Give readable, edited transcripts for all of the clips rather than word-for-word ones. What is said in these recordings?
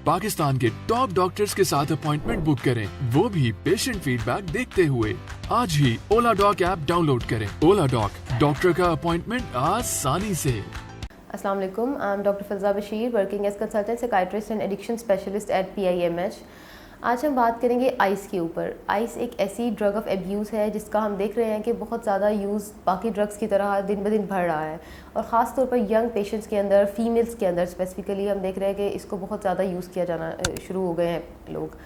پاکستان کے top doctors کے ساتھ اپوائنٹمنٹ بک کریں، وہ بھی پیشنٹ فیڈ بیک دیکھتے ہوئے۔ آج ہی اولا ڈاک ایپ ڈاؤن لوڈ کریں۔ اولا ڈاک، ڈاکٹر کا اپوائنٹمنٹ آسانی سے۔ السلام علیکم، آئی am doctor Fiza Bashir, working as consultant psychiatrist and addiction specialist at PIMH۔ آج ہم بات کریں گے آئس کے اوپر۔ آئس ایک ایسی ڈرگ آف ایبیوز ہے جس کا ہم دیکھ رہے ہیں کہ بہت زیادہ یوز باقی ڈرگس کی طرح دن بدن بڑھ رہا ہے، اور خاص طور پر ینگ پیشنٹس کے اندر، فیمیلس کے اندر اسپیسیفکلی ہم دیکھ رہے ہیں کہ اس کو بہت زیادہ یوز کیا جانا شروع ہو گئے ہیں لوگ۔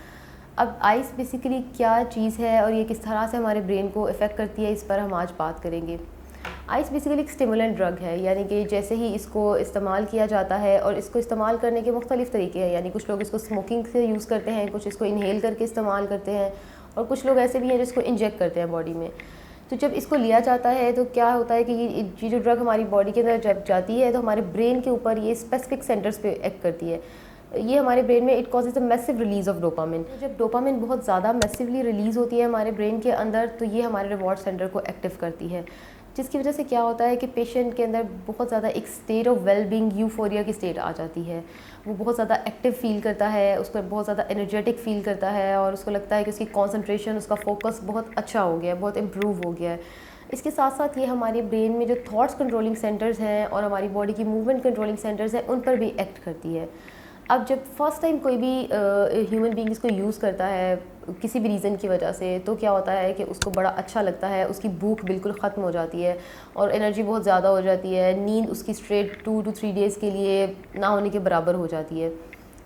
اب آئس بیسیکلی کیا چیز ہے اور یہ کس طرح سے ہمارے برین کو افیکٹ کرتی ہے، اس پر ہم آج بات کریں گے۔ آئس بیسیکلی ایک اسٹیمولنٹ ڈرگ ہے، یعنی کہ جیسے ہی اس کو استعمال کیا جاتا ہے، اور اس کو استعمال کرنے کے مختلف طریقے ہیں، یعنی کچھ لوگ اس کو اسموکنگ سے یوز کرتے ہیں، کچھ اس کو انہیل کر کے استعمال کرتے ہیں، اور کچھ لوگ ایسے بھی ہیں جس کو انجیکٹ کرتے ہیں باڈی میں۔ تو جب اس کو لیا جاتا ہے تو کیا ہوتا ہے کہ یہ جو ڈرگ ہماری باڈی کے اندر جب جاتی ہے تو ہمارے برین کے اوپر یہ اسپیسیفک سینٹرز پہ ایکٹ کرتی ہے۔ یہ ہمارے برین میں it causes a massive release of dopamine. جب ڈوپامن بہت زیادہ میسولی ریلیز ہوتی ہے ہمارے برین کے اندر تو یہ ہمارے ریوارڈ سینٹر کو ایکٹیو کرتی ہے، جس کی وجہ سے کیا ہوتا ہے کہ پیشنٹ کے اندر بہت زیادہ ایک state of well being, euphoria کی اسٹیٹ آ جاتی ہے۔ وہ بہت زیادہ ایکٹیو فیل کرتا ہے، اس کو بہت زیادہ انرجیٹک فیل کرتا ہے، اور اس کو لگتا ہے کہ اس کی کانسنٹریشن، اس کا فوکس بہت اچھا ہو گیا ہے، بہت امپروو ہو گیا ہے۔ اس کے ساتھ ساتھ یہ ہمارے برین میں جو تھاٹس کنٹرولنگ سینٹرز ہیں اور ہماری باڈی کی موومنٹ کنٹرولنگ سینٹرز ہیں، ان پر بھی ایکٹ کرتی ہے۔ اب جب فرسٹ ٹائم کوئی بھی ہیومن بینگ اس کو یوز کرتا ہے کسی بھی ریزن کی وجہ سے، تو کیا ہوتا ہے کہ اس کو بڑا اچھا لگتا ہے، اس کی بھوک بالکل ختم ہو جاتی ہے اور انرجی بہت زیادہ ہو جاتی ہے، نیند اس کی اسٹریٹ 2 to 3 days کے لیے نہ ہونے کے برابر ہو جاتی ہے۔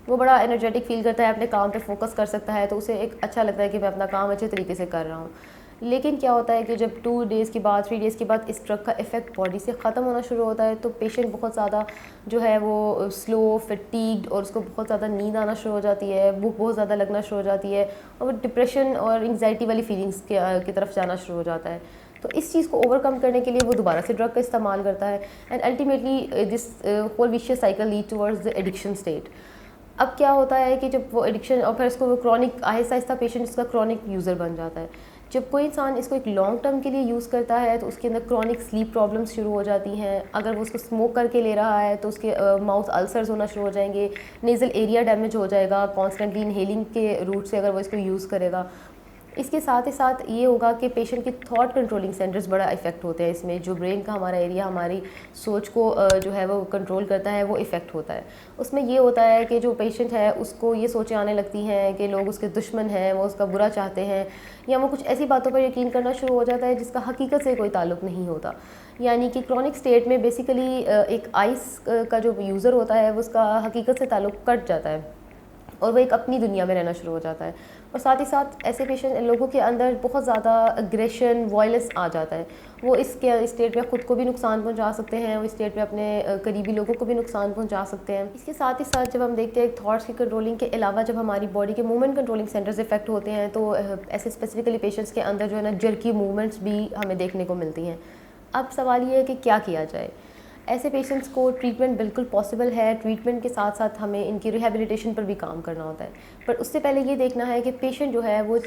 وہ بڑا انرجیٹک فیل کرتا ہے، اپنے کام پہ فوکس کر سکتا ہے، تو اسے ایک اچھا لگتا ہے کہ میں اپنا کام اچھے طریقے سے کر رہا ہوں۔ لیکن کیا ہوتا ہے کہ جب 2 days کے بعد، 3 days کے بعد اس ڈرگ کا افیکٹ باڈی سے ختم ہونا شروع ہوتا ہے، تو پیشنٹ بہت زیادہ جو ہے وہ سلو، فٹیگڈ، اور اس کو بہت زیادہ نیند آنا شروع ہو جاتی ہے، بھوک بہت زیادہ لگنا شروع ہو جاتی ہے، اور وہ ڈپریشن اور انگزائٹی والی فیلنگس کی طرف جانا شروع ہو جاتا ہے۔ تو اس چیز کو اوور کم کرنے کے لیے وہ دوبارہ سے ڈرگ کا استعمال کرتا ہے، and ultimately this whole vicious cycle lead towards the addiction state. اب کیا ہوتا ہے کہ جب وہ ایڈکشن، اور پھر اس کو کرونک، آہستہ آہستہ پیشنٹ اس کا کرونک یوزر بن جاتا ہے۔ جب کوئی انسان اس کو ایک لانگ ٹرم کے لیے یوز کرتا ہے تو اس کے اندر کرونک سلیپ پرابلمس شروع ہو جاتی ہیں۔ اگر وہ اس کو اسموک کر کے لے رہا ہے تو اس کے ماؤتھ السرز ہونا شروع ہو جائیں گے، نیزل ایریا ڈیمیج ہو جائے گا کانسٹنٹلی انہیلنگ کے روٹ سے اگر وہ اس کو یوز کرے گا۔ اس کے ساتھ ہی ساتھ یہ ہوگا کہ پیشنٹ کی تھاٹ کنٹرولنگ سینٹرز بڑا افیکٹ ہوتے ہیں، اس میں جو برین کا ہمارا ایریا ہماری سوچ کو جو ہے وہ کنٹرول کرتا ہے، وہ افیکٹ ہوتا ہے۔ اس میں یہ ہوتا ہے کہ جو پیشنٹ ہے اس کو یہ سوچیں آنے لگتی ہیں کہ لوگ اس کے دشمن ہیں، وہ اس کا برا چاہتے ہیں، یا وہ کچھ ایسی باتوں پر یقین کرنا شروع ہو جاتا ہے جس کا حقیقت سے کوئی تعلق نہیں ہوتا۔ یعنی کہ کرونک اسٹیٹ میں بیسیکلی ایک آئس کا جو یوزر ہوتا ہے وہ اس کا حقیقت سے تعلق کٹ جاتا ہے، اور وہ ایک اپنی دنیا میں رہنا شروع ہو جاتا ہے۔ اور ساتھ ہی ساتھ ایسے پیشنٹ لوگوں کے اندر بہت زیادہ اگریشن، وائلنس آ جاتا ہے۔ وہ اس کے اسٹیٹ میں خود کو بھی نقصان پہنچا سکتے ہیں، وہ اسٹیٹ میں اپنے قریبی لوگوں کو بھی نقصان پہنچا سکتے ہیں۔ اس کے ساتھ ہی ساتھ جب ہم دیکھتے ہیں تھاٹس کی کنٹرولنگ کے علاوہ جب ہماری باڈی کے موومنٹ کنٹرولنگ سینٹرز افیکٹ ہوتے ہیں، تو ایسے اسپیسیفکلی پیشنٹس کے اندر جو ہے نا جرکی موومنٹس بھی ہمیں دیکھنے کو ملتی ہیں۔ اب سوال یہ ہے کہ کیا کیا جائے۔ ایسے پیشنٹس کو ٹریٹمنٹ بالکل پاسبل ہے، ٹریٹمنٹ کے ساتھ ساتھ ہمیں ان کی ریہیبلیٹیشن پر بھی کام کرنا ہوتا ہے، پر اس سے پہلے یہ دیکھنا ہے کہ پیشنٹ جو ہے وہ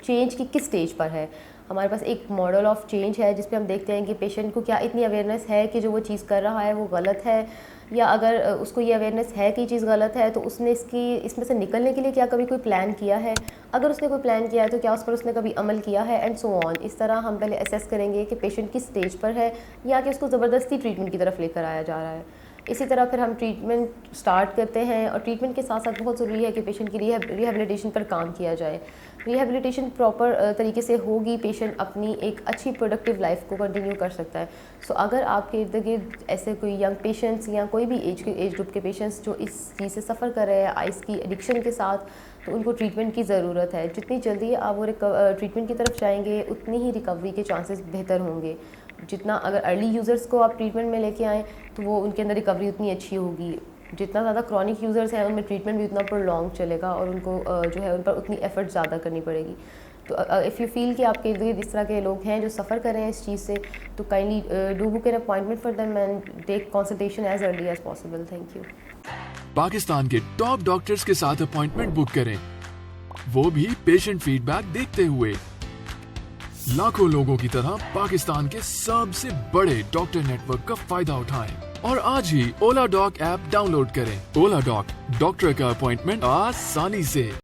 چینج کی کس سٹیج پر ہے۔ ہمارے پاس ایک ماڈل آف چینج ہے جس پہ ہم دیکھتے ہیں کہ پیشنٹ کو کیا اتنی اویئرنیس ہے کہ جو وہ چیز کر رہا ہے وہ غلط ہے، یا اگر اس کو یہ اویئرنیس ہے کہ یہ چیز غلط ہے تو اس نے اس میں سے نکلنے کے لیے کیا کبھی کوئی پلان کیا ہے، اگر اس نے کوئی پلان کیا ہے تو کیا اس پر اس نے کبھی عمل کیا ہے، اینڈ سو آن۔ اس طرح ہم پہلے اسیس کریں گے کہ پیشنٹ کس سٹیج پر ہے، یا کہ اس کو زبردستی ٹریٹمنٹ کی طرف لے کر آیا جا رہا ہے۔ اسی طرح پھر ہم ٹریٹمنٹ سٹارٹ کرتے ہیں، اور ٹریٹمنٹ کے ساتھ ساتھ بہت ضروری ہے کہ پیشنٹ کی ریہیبلیٹیشن پر کام کیا جائے۔ ریہیبلیٹیشن پراپر طریقے سے ہوگی، پیشنٹ اپنی ایک اچھی پروڈکٹیو لائف کو کنٹینیو کر سکتا ہے۔ سو اگر آپ کے ارد گرد ایسے کوئی ینگ پیشنٹس یا کوئی بھی ایج گروپ کے پیشنٹس جو اس چیز سے سفر کر رہے ہیں آئس کی ایڈکشن کے ساتھ، تو ان کو ٹریٹمنٹ کی ضرورت ہے۔ جتنی جلدی آپ وہ ٹریٹمنٹ کی طرف جائیں گے اتنی ہی ریکوری کے چانسز بہتر ہوں گے۔ جتنا اگر ارلی یوزرس کو آپ ٹریٹمنٹ میں لے کے آئیں تو وہ ان کے اندر ریکوری اتنی اچھی ہوگی۔ جتنا زیادہ کرونک یوزرس ہیں ان میں ٹریٹمنٹ بھی اتنا پرولونگ چلے گا، اور ان کو جو ہے ان پر اتنی ایفرٹ زیادہ کرنی پڑے گی۔ تو اف یو فیل کہ آپ کے ارد گرد اس طرح کے لوگ ہیں جو سفر کر رہے ہیں اس چیز سے، تو kindly do book an appointment for them and take consultation as early as possible. Thank you. Pakistan کے ٹاپ ڈاکٹرز کے ساتھ اپوائنٹمنٹ بک کریں، وہ بھی پیشنٹ فیڈ بیک دیکھتے ہوئے۔ لاکھوں لوگوں کی طرح پاکستان کے سب سے بڑے ڈاکٹر نیٹ ورک کا فائدہ اٹھائیں۔ اور آج ہی اولا ڈاک ایپ ڈاؤن لوڈ کریں۔ اولا ڈاک، ڈاکٹر کا اپوائنٹمنٹ آسانی سے۔